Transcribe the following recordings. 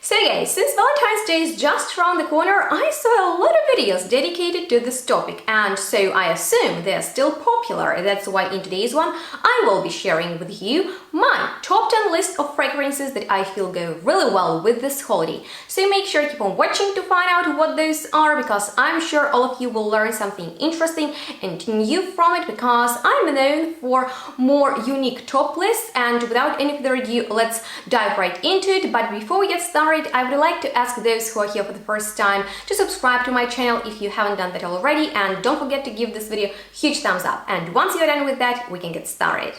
So guys, since Valentine's Day is just around the corner, I saw a lot of videos dedicated to this topic, and so I assume they're still popular. That's why in today's one, I will be sharing with you my top 10 list of fragrances that I feel go really well with this holiday. So make sure to keep on watching to find out what those are, because I'm sure all of you will learn something interesting and new from it, because I'm known for more unique top lists. And without any further ado, let's dive right into it. But before we get started, I would like to ask those who are here for the first time to subscribe to my channel if you haven't done that already, and don't forget to give this video a huge thumbs up. And once you're done with that, we can get started.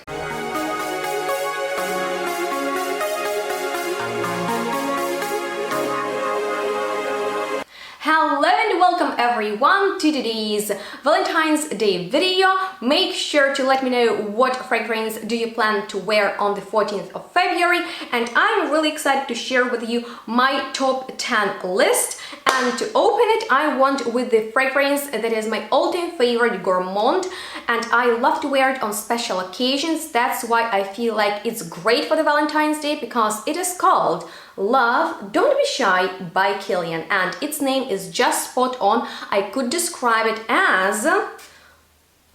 Hello and welcome everyone to today's Valentine's Day video. Make sure to let me know what fragrance do you plan to wear on the 14th of February, and I'm really excited to share with you my top 10 list. And to open it, I want with the fragrance that is my all-time favorite, Gourmand, and I love to wear it on special occasions. That's why I feel like it's great for the Valentine's Day, because it is called Love Don't Be Shy by Kayali, and its name is just spot on. I could describe it as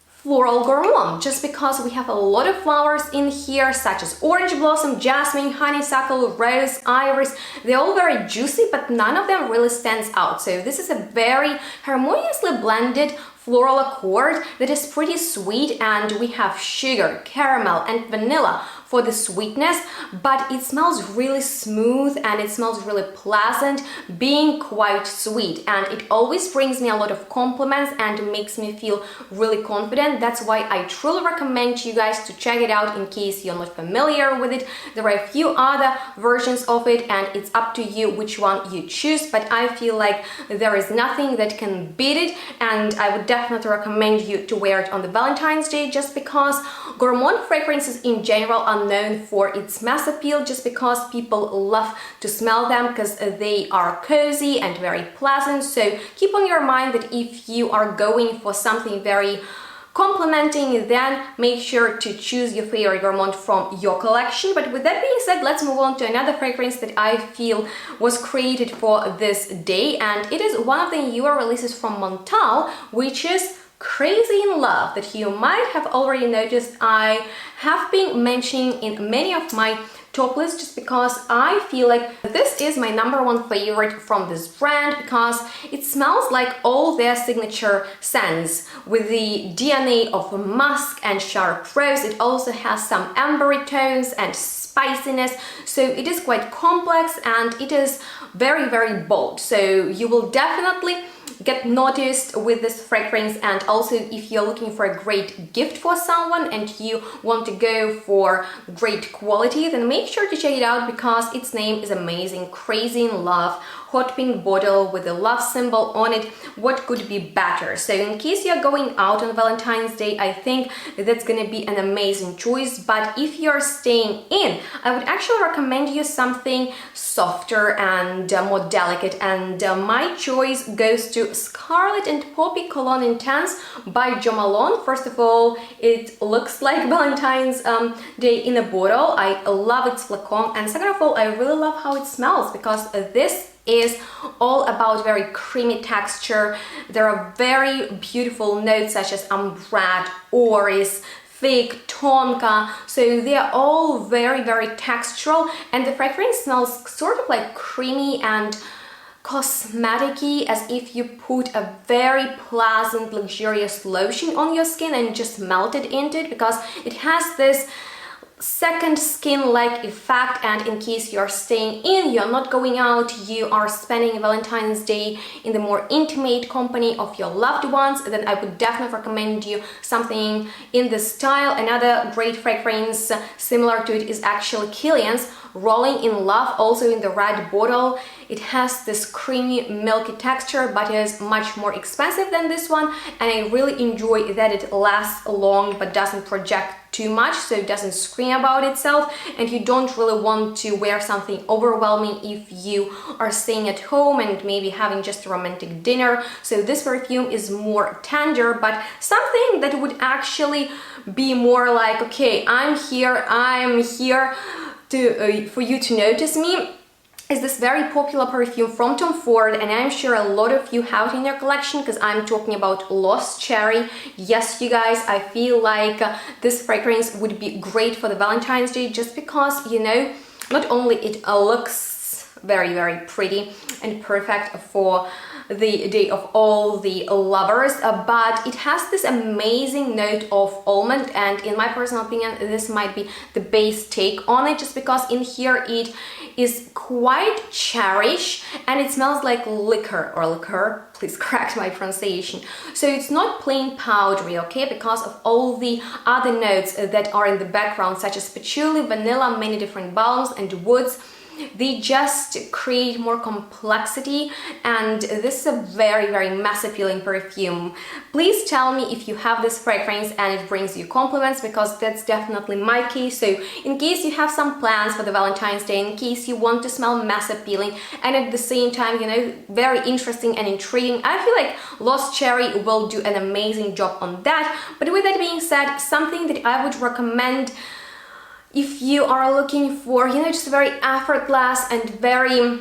floral gourmand, just because we have a lot of flowers in here, such as orange blossom, jasmine, honeysuckle, rose, iris. They're all very juicy, but none of them really stands out. So this is a very harmoniously blended floral accord that is pretty sweet, and we have sugar, caramel and vanilla for the sweetness, but it smells really smooth and it smells really pleasant, being quite sweet, and it always brings me a lot of compliments and makes me feel really confident. That's why I truly recommend you guys to check it out in case you're not familiar with it. There are a few other versions of it, and it's up to you which one you choose, but I feel like there is nothing that can beat it, and I would definitely recommend you to wear it on the Valentine's Day, just because gourmand fragrances in general are known for its mass appeal, just because people love to smell them because they are cozy and very pleasant. So keep on your mind that if you are going for something very complimenting, then make sure to choose your favorite gourmand from your collection. But with that being said, let's move on to another fragrance that I feel was created for this day, and it is one of the newer releases from MONTALE, which is Crazy in Love, that you might have already noticed I have been mentioning in many of my top lists, just because I feel like this is my #1 favorite from this brand, because it smells like all their signature scents with the DNA of musk and sharp rose. It also has some ambery tones and spiciness, so it is quite complex and it is very, very bold. So you will definitely get noticed with this fragrance. And also, if you're looking for a great gift for someone and you want to go for great quality, then make sure to check it out, because its name is amazing. Crazy in Love, hot pink bottle with a love symbol on it. What could be better? So in case you're going out on Valentine's Day, I think that's gonna be an amazing choice. But if you're staying in, I would actually recommend you something softer and more delicate, and my choice goes to Scarlet and Poppy Malone Intense by Malone. First of all, it looks like Valentine's Day in a bottle. I love its flacon, and second of all, I really love how it smells, because this is all about very creamy texture. There are very beautiful notes such as ambrette, orris, fig, tonka, so they are all very, very textural, and the fragrance smells sort of like creamy and cosmetic-y, as if you put a very pleasant, luxurious lotion on your skin and just melt it into it, because it has this second skin-like effect. And in case you're staying in, you're not going out, you are spending Valentine's Day in the more intimate company of your loved ones, then I would definitely recommend you something in this style. Another great fragrance similar to it is actually Kayali's Rolling in Love, also in the red bottle. It has this creamy, milky texture, but it is much more expensive than this one, and I really enjoy that it lasts long but doesn't project too much, so it doesn't scream about itself, and you don't really want to wear something overwhelming if you are staying at home and maybe having just a romantic dinner. So this perfume is more tender, but something that would actually be more like, okay, I'm here to for you to notice me. is this very popular perfume from Tom Ford, and I'm sure a lot of you have it in your collection because I'm talking about Lost Cherry. Yes, you guys, I feel like this fragrance would be great for the Valentine's Day just because, you know, not only it looks very, very pretty and perfect for the day of all the lovers, but it has this amazing note of almond, and in my personal opinion this might be the base take on it, just because in here it is quite cherryish and it smells like liquor, please correct my pronunciation. So it's not plain powdery, okay, because of all the other notes that are in the background, such as patchouli, vanilla, many different balms and woods. They just create more complexity, and this is a very, very mass appealing perfume. Please tell me if you have this fragrance and it brings you compliments, because that's definitely my case. So in case you have some plans for the Valentine's Day, in case you want to smell mass appealing and at the same time, you know, very interesting and intriguing, I feel like Lost Cherry will do an amazing job on that. But with that being said, something that I would recommend if you are looking for, you know, just a very effortless and very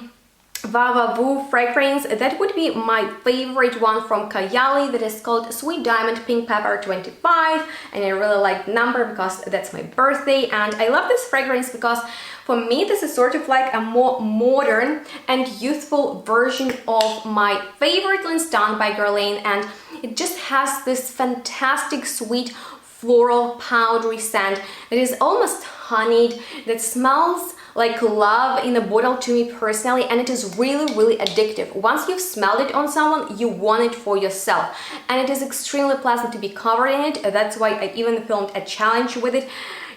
va-va-voo fragrance, that would be my favorite one from Kayali, that is called Sweet Diamond Pink Pepper 25, and I really like the number because that's my birthday. And I love this fragrance because for me this is sort of like a more modern and youthful version of my favorite L'instant by Guerlain, and it just has this fantastic sweet floral powdery scent that is almost honeyed, that smells like love in a bottle to me personally, and it is really, really addictive. Once you've smelled it on someone, you want it for yourself, and it is extremely pleasant to be covered in it. That's why I even filmed a challenge with it,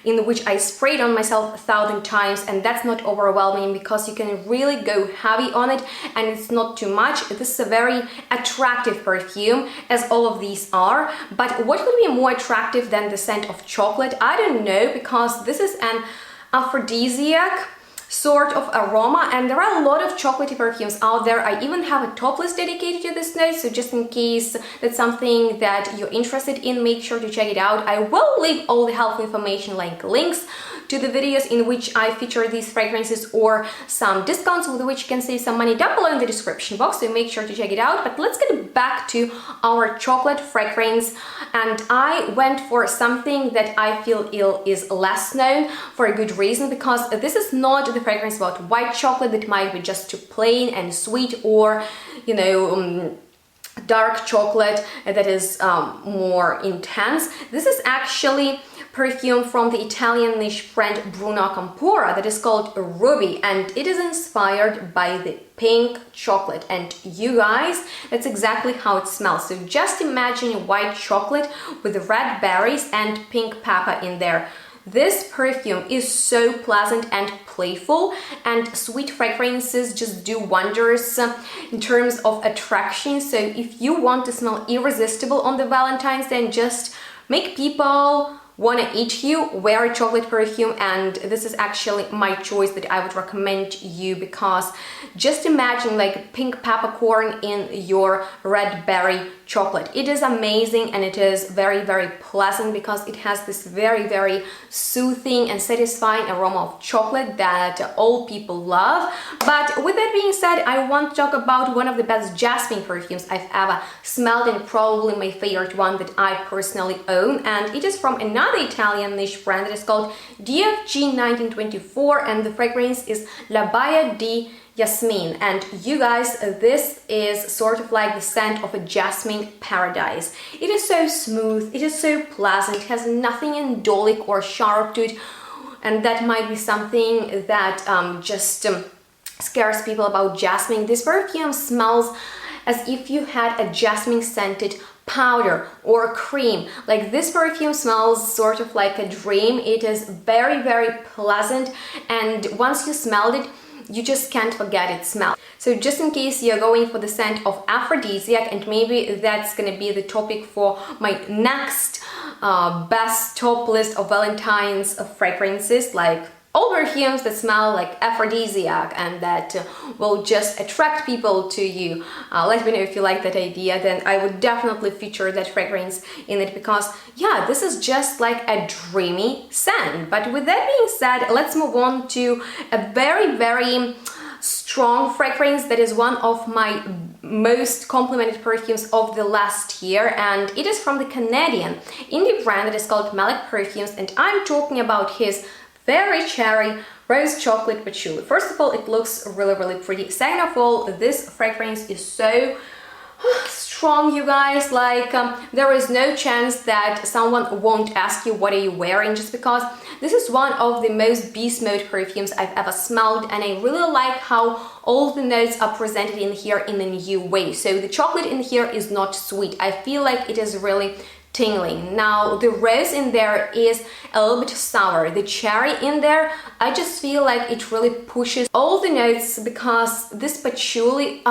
in which I sprayed on myself 1,000 times, and that's not overwhelming because you can really go heavy on it and it's not too much. This is a very attractive perfume, as all of these are, but what would be more attractive than the scent of chocolate? I don't know, because this is an aphrodisiac sort of aroma, and there are a lot of chocolatey perfumes out there. I even have a top list dedicated to this note, so just in case that's something that you're interested in, make sure to check it out. I will leave all the helpful information like links to the videos in which I feature these fragrances, or some discounts with which you can save some money down below in the description box, so make sure to check it out. But let's get back to our chocolate fragrance, and I went for something that I feel is less known for a good reason, because this is not the fragrance about white chocolate that might be just too plain and sweet, or, you know, dark chocolate that is more intense. This is actually perfume from the Italian niche brand Bruno Campora that is called Ruby, and it is inspired by the pink chocolate. And you guys, that's exactly how it smells. So just imagine white chocolate with red berries and pink pepper in there. This perfume is so pleasant and playful, and sweet fragrances just do wonders in terms of attraction. So if you want to smell irresistible on the Valentine's Day and just make people want to eat you, wear a chocolate perfume, and this is actually my choice that I would recommend you, because just imagine like pink peppercorn in your red berry chocolate. It is amazing, and it is very, very pleasant because it has this very, very soothing and satisfying aroma of chocolate that all people love. But with that being said, I want to talk about one of the best jasmine perfumes I've ever smelled, and probably my favorite one that I personally own, and it is from another Italian niche brand that is called DFG 1924, and the fragrance is Lavad Jasmine. And you guys, this is sort of like the scent of a jasmine paradise. It is so smooth, it is so pleasant, it has nothing indolic or sharp to it, and that might be something that just scares people about jasmine. This perfume smells as if you had a jasmine scented powder or cream. Like, this perfume smells sort of like a dream. It is very, very pleasant, and once you smelled it, you just can't forget its smell. So just in case you're going for the scent of aphrodisiac, and maybe that's gonna be the topic for my next best top list of Valentine's fragrances, like all perfumes that smell like aphrodisiac and that will just attract people to you. Let me know if you like that idea, then I would definitely feature that fragrance in it, because yeah, this is just like a dreamy scent. But with that being said, let's move on to a very, very strong fragrance that is one of my most complimented perfumes of the last year, and it is from the Canadian indie brand that is called Malik Perfumes, and I'm talking about his very cherry rose chocolate patchouli. First of all, it looks really pretty. Second of all, this fragrance is so strong, you guys. Like there is no chance that someone won't ask you what are you wearing, just because this is one of the most beast mode perfumes I've ever smelled, and I really like how all the notes are presented in here in a new way. So the chocolate in here is not sweet. I feel like it is really tingling. Now the rose in there is a little bit sour. The cherry in there, I just feel like it really pushes all the notes, because this patchouli,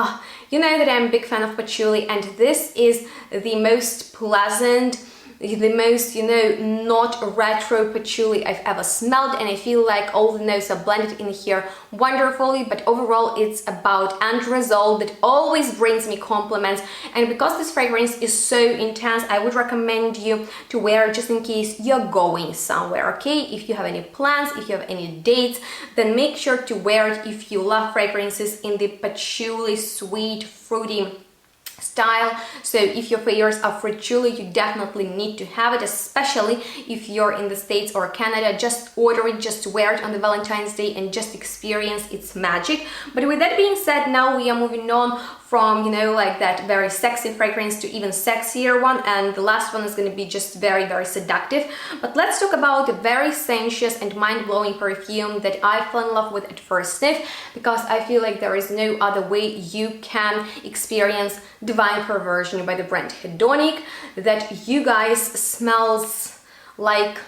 you know that I'm a big fan of patchouli, and this is the most pleasant, the most, you know, not retro patchouli I've ever smelled, and I feel like all the notes are blended in here wonderfully. But overall, it's about end result that always brings me compliments, and because this fragrance is so intense, I would recommend you to wear it just in case you're going somewhere, okay? If you have any plans, if you have any dates, then make sure to wear it if you love fragrances in the patchouli, sweet, fruity style. So if your favorites are patchouli, you definitely need to have it, especially if you're in the States or Canada. Just order it, just wear it on the Valentine's Day and just experience its magic. But with that being said, now we are moving on from, you know, like that very sexy fragrance to even sexier one, and the last one is going to be just very seductive. But let's talk about a very sensuous and mind-blowing perfume that I fell in love with at first sniff, because I feel like there is no other way you can experience Divine Perversion by the brand Hedonic. That, you guys, smells like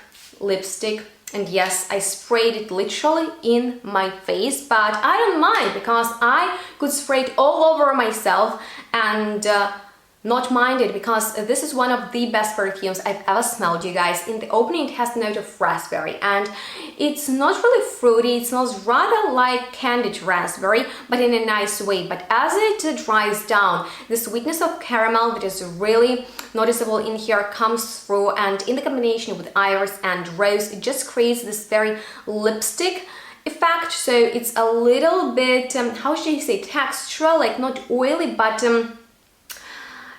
lipstick. And yes, I sprayed it literally in my face, but I don't mind, because I could spray it all over myself and not mind it, because this is one of the best perfumes I've ever smelled, you guys. In the opening, it has the note of raspberry, and it's not really fruity. It smells rather like candied raspberry, but in a nice way. But as it dries down, the sweetness of caramel that is really noticeable in here comes through, and in the combination with iris and rose, it just creates this very lipstick effect. So it's a little bit, how should I say, textural, like not oily, but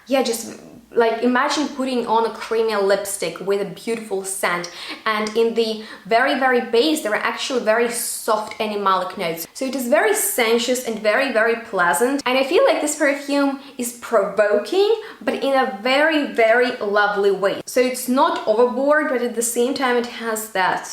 yeah, just like imagine putting on a creamy lipstick with a beautiful scent. And in the very base, there are actually very soft animalic notes. So it is very sensuous and very pleasant. And I feel like this perfume is provoking, but in a very lovely way. So it's not overboard, but at the same time, it has that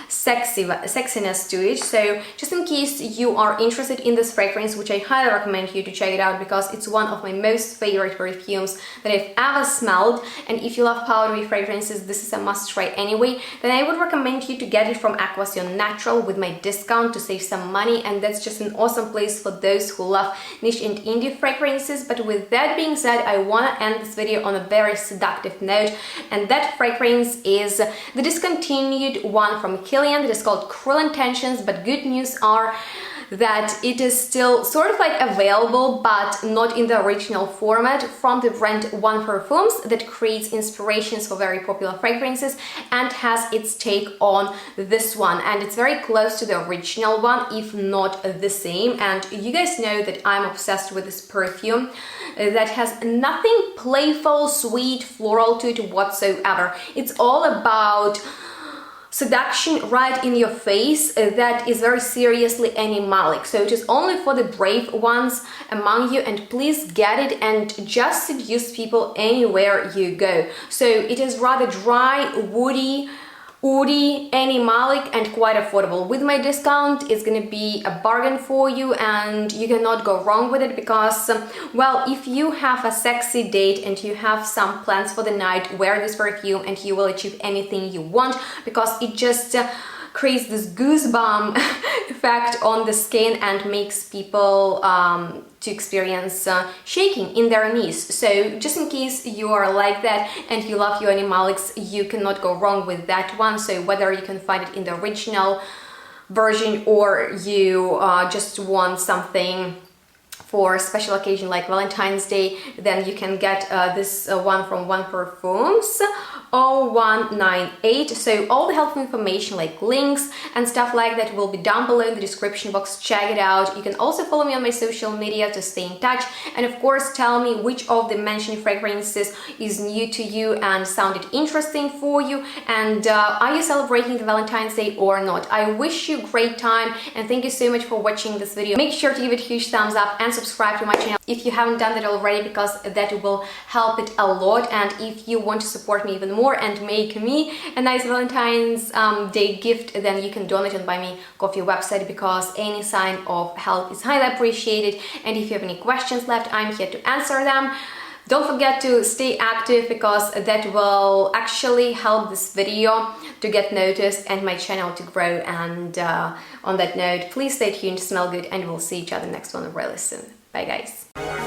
sexiness to it. So just in case you are interested in this fragrance, which I highly recommend you to check it out, because it's one of my most favorite perfumes that I've ever smelled, and if you love powdery fragrances, this is a must try anyway, then I would recommend you to get it from Aquasion Natural with my discount to save some money. And that's just an awesome place for those who love niche and indie fragrances. But with that being said, I want to end this video on a very seductive note, and that fragrance is the discontinued one from Kayali that is called Cruel Intentions. But good news are that it is still sort of like available, but not in the original format, from the brand PERFUMES, that creates inspirations for very popular fragrances and has its take on this one. And it's very close to the original one, if not the same. And you guys know that I'm obsessed with this perfume that has nothing playful, sweet, floral to it whatsoever. It's all about seduction right in your face that is very seriously animalic. So it is only for the brave ones among you, and please get it and just seduce people anywhere you go. So it is rather dry, woody, animalic, and quite affordable. With my discount, it's gonna be a bargain for you, and you cannot go wrong with it, because well, if you have a sexy date and you have some plans for the night, wear this perfume and you will achieve anything you want, because it just creates this goosebump effect on the skin and makes people to experience shaking in their knees. So just in case you are like that and you love your animalics, you cannot go wrong with that one. So whether you can find it in the original version or you just want something for special occasion like Valentine's Day, then you can get this one from PERFUMES 0198. So all the helpful information like links and stuff like that will be down below in the description box. Check it out. You can also follow me on my social media to stay in touch, and of course tell me which of the mentioned fragrances is new to you and sounded interesting for you, and are you celebrating the Valentine's Day or not. I wish you a great time, and thank you so much for watching this video. Make sure to give it a huge thumbs up and subscribe to my channel if you haven't done that already, because that will help it a lot. And if you want to support me even more and make me a nice Valentine's Day gift, then you can donate on Buy Me Coffee website, because any sign of help is highly appreciated. And if you have any questions left, I'm here to answer them. Don't forget to stay active, because that will actually help this video to get noticed and my channel to grow. And on that note, please stay tuned, smell good, and we'll see each other next one really soon. Bye guys.